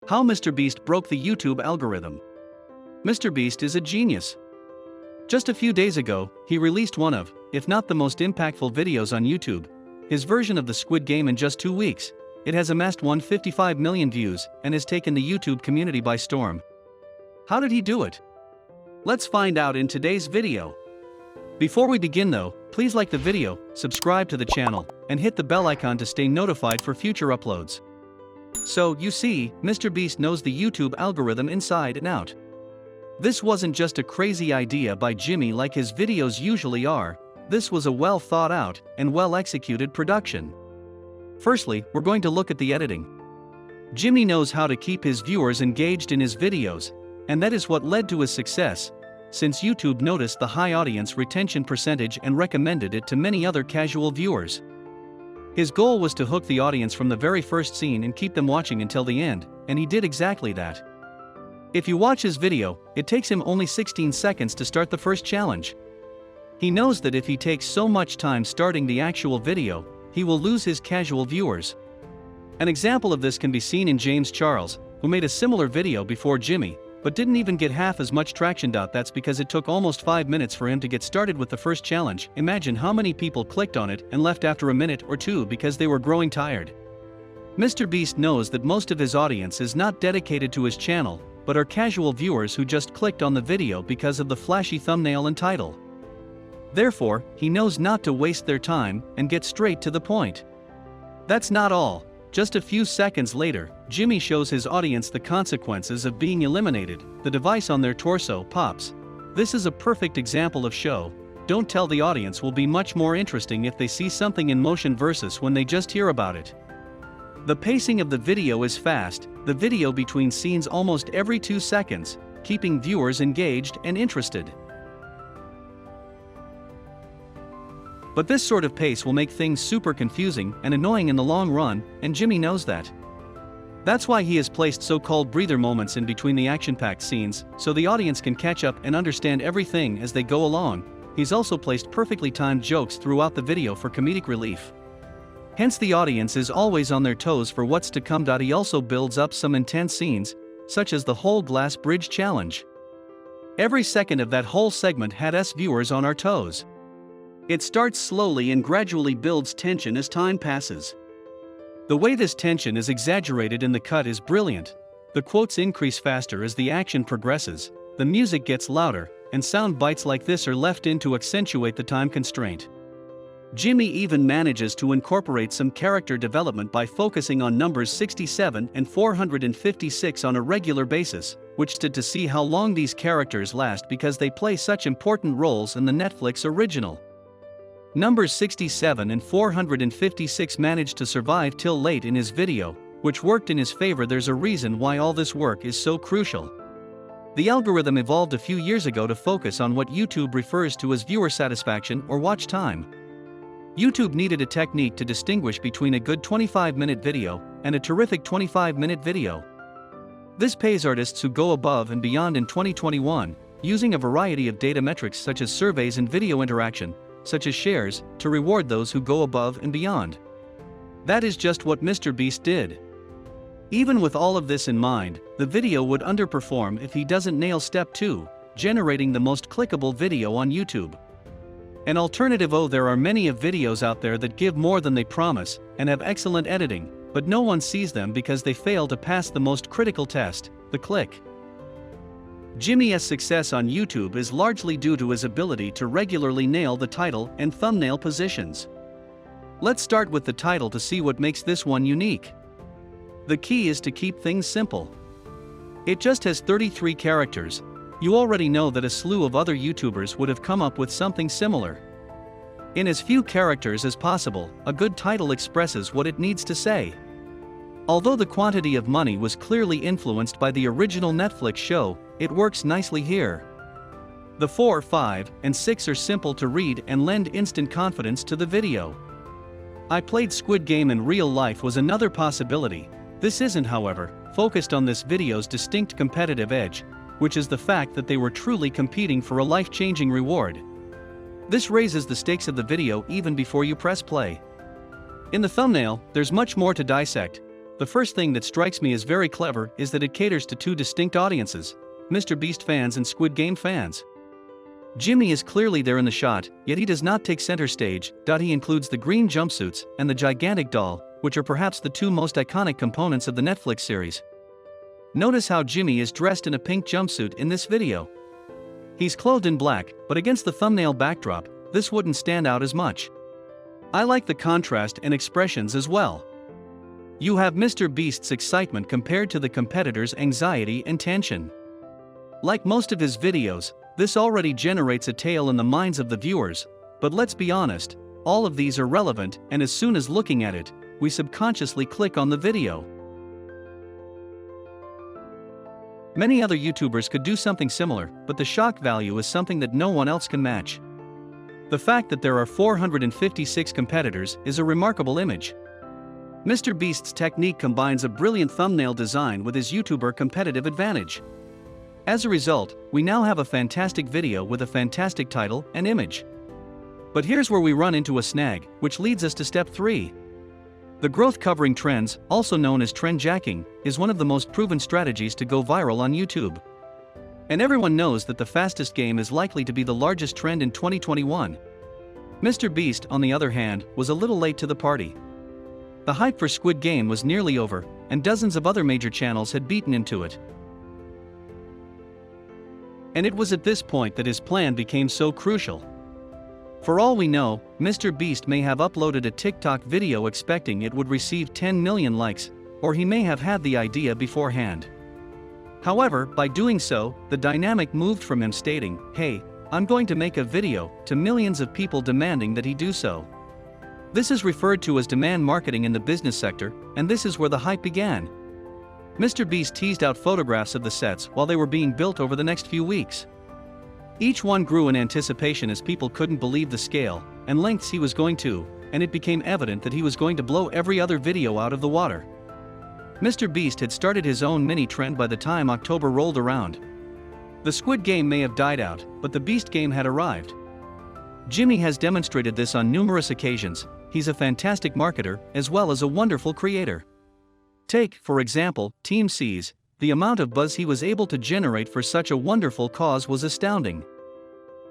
How MrBeast broke the YouTube algorithm. MrBeast is a genius. Just a few days ago, he released one of, if not the most impactful videos on YouTube, his version of the Squid Game. In just 2 weeks, it has amassed 155 million views and has taken the YouTube community by storm. How did he do it? Let's find out in today's video. Before we begin though, please like the video, subscribe to the channel, and hit the bell icon to stay notified for future uploads. So, you see, MrBeast knows the YouTube algorithm inside and out. This wasn't just a crazy idea by Jimmy like his videos usually are. This was a well thought out and well executed production. Firstly, we're going to look at the editing. Jimmy knows how to keep his viewers engaged in his videos, and that is what led to his success, since YouTube noticed the high audience retention percentage and recommended it to many other casual viewers. His goal was to hook the audience from the very first scene and keep them watching until the end, and he did exactly that. If you watch his video, it takes him only 16 seconds to start the first challenge. He knows that if he takes so much time starting the actual video, he will lose his casual viewers. An example of this can be seen in James Charles, who made a similar video before Jimmy, but didn't even get half as much traction. That's because it took almost 5 minutes for him to get started with the first challenge. Imagine how many people clicked on it and left after a minute or two because they were growing tired. MrBeast knows that most of his audience is not dedicated to his channel, but are casual viewers who just clicked on the video because of the flashy thumbnail and title. Therefore, he knows not to waste their time and get straight to the point. That's not all. Just a few seconds later, Jimmy shows his audience the consequences of being eliminated. The device on their torso pops. This is a perfect example of show, don't tell. The audience will be much more interesting if they see something in motion versus when they just hear about it. The pacing of the video is fast, the video between scenes almost every 2 seconds, keeping viewers engaged and interested. But this sort of pace will make things super confusing and annoying in the long run, and Jimmy knows that. That's why he has placed so-called breather moments in between the action-packed scenes, so the audience can catch up and understand everything as they go along. He's also placed perfectly timed jokes throughout the video for comedic relief. Hence the audience is always on their toes for what's to come. He also builds up some intense scenes, such as the whole glass bridge challenge. Every second of that whole segment had us viewers on our toes. It starts slowly and gradually builds tension as time passes. The way this tension is exaggerated in the cut is brilliant. The quotes increase faster as the action progresses, the music gets louder, and sound bites like this are left in to accentuate the time constraint. Jimmy even manages to incorporate some character development by focusing on numbers 67 and 456 on a regular basis, which stood to see how long these characters last because they play such important roles in the Netflix original. Numbers 67 and 456 managed to survive till late in his video, which worked in his favor. There's a reason why all this work is so crucial. The algorithm evolved a few years ago to focus on what YouTube refers to as viewer satisfaction or watch time. YouTube needed a technique to distinguish between a good 25-minute video and a terrific 25-minute video. This pays artists who go above and beyond in 2021, using a variety of data metrics such as surveys and video interaction, such as shares, to reward those who go above and beyond. That is just what MrBeast did. Even with all of this in mind, the video would underperform if he doesn't nail step 2, generating the most clickable video on YouTube. An alternative. There are many of videos out there that give more than they promise and have excellent editing, but no one sees them because they fail to pass the most critical test, the click. Jimmy's success on YouTube is largely due to his ability to regularly nail the title and thumbnail positions. Let's start with the title to see what makes this one unique. The key is to keep things simple. It just has 33 characters. You already know that a slew of other YouTubers would have come up with something similar. In as few characters as possible, a good title expresses what it needs to say. Although the quantity of money was clearly influenced by the original Netflix show, it works nicely here. The 4, 5, and 6 are simple to read and lend instant confidence to the video. I played Squid Game in real life was another possibility. This isn't, however, focused on this video's distinct competitive edge, which is the fact that they were truly competing for a life-changing reward. This raises the stakes of the video even before you press play. In the thumbnail, there's much more to dissect. The first thing that strikes me as very clever is that it caters to two distinct audiences: MrBeast fans and Squid Game fans. Jimmy is clearly there in the shot, yet he does not take center stage. He includes the green jumpsuits and the gigantic doll, which are perhaps the two most iconic components of the Netflix series. Notice how Jimmy is dressed in a pink jumpsuit in this video. He's clothed in black, but against the thumbnail backdrop, this wouldn't stand out as much. I like the contrast and expressions as well. You have MrBeast's excitement compared to the competitor's anxiety and tension. Like most of his videos, this already generates a tale in the minds of the viewers, but let's be honest, all of these are relevant, and as soon as looking at it, we subconsciously click on the video. Many other YouTubers could do something similar, but the shock value is something that no one else can match. The fact that there are 456 competitors is a remarkable image. MrBeast's technique combines a brilliant thumbnail design with his YouTuber competitive advantage. As a result, we now have a fantastic video with a fantastic title and image. But here's where we run into a snag, which leads us to step 3. The growth covering trends, also known as trend jacking, is one of the most proven strategies to go viral on YouTube. And everyone knows that the fastest game is likely to be the largest trend in 2021. MrBeast, on the other hand, was a little late to the party. The hype for Squid Game was nearly over, and dozens of other major channels had beaten him to it. And it was at this point that his plan became so crucial. For all we know, MrBeast may have uploaded a TikTok video expecting it would receive 10 million likes, or he may have had the idea beforehand. However, by doing so, the dynamic moved from him stating, "Hey, I'm going to make a video," to millions of people demanding that he do so. This is referred to as demand marketing in the business sector, and this is where the hype began. MrBeast teased out photographs of the sets while they were being built over the next few weeks. Each one grew in anticipation as people couldn't believe the scale and lengths he was going to, and it became evident that he was going to blow every other video out of the water. MrBeast had started his own mini-trend by the time October rolled around. The Squid Game may have died out, but the Beast Game had arrived. Jimmy has demonstrated this on numerous occasions. He's a fantastic marketer, as well as a wonderful creator. Take, for example, Team C's. The amount of buzz he was able to generate for such a wonderful cause was astounding.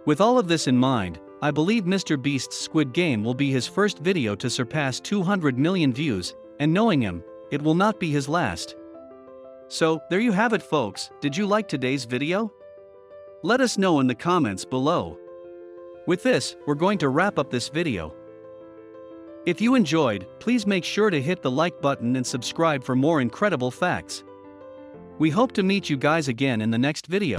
With all of this in mind, I believe MrBeast's Squid Game will be his first video to surpass 200 million views, and knowing him, it will not be his last. So, there you have it folks. Did you like today's video? Let us know in the comments below. With this, we're going to wrap up this video. If you enjoyed, please make sure to hit the like button and subscribe for more incredible facts. We hope to meet you guys again in the next video.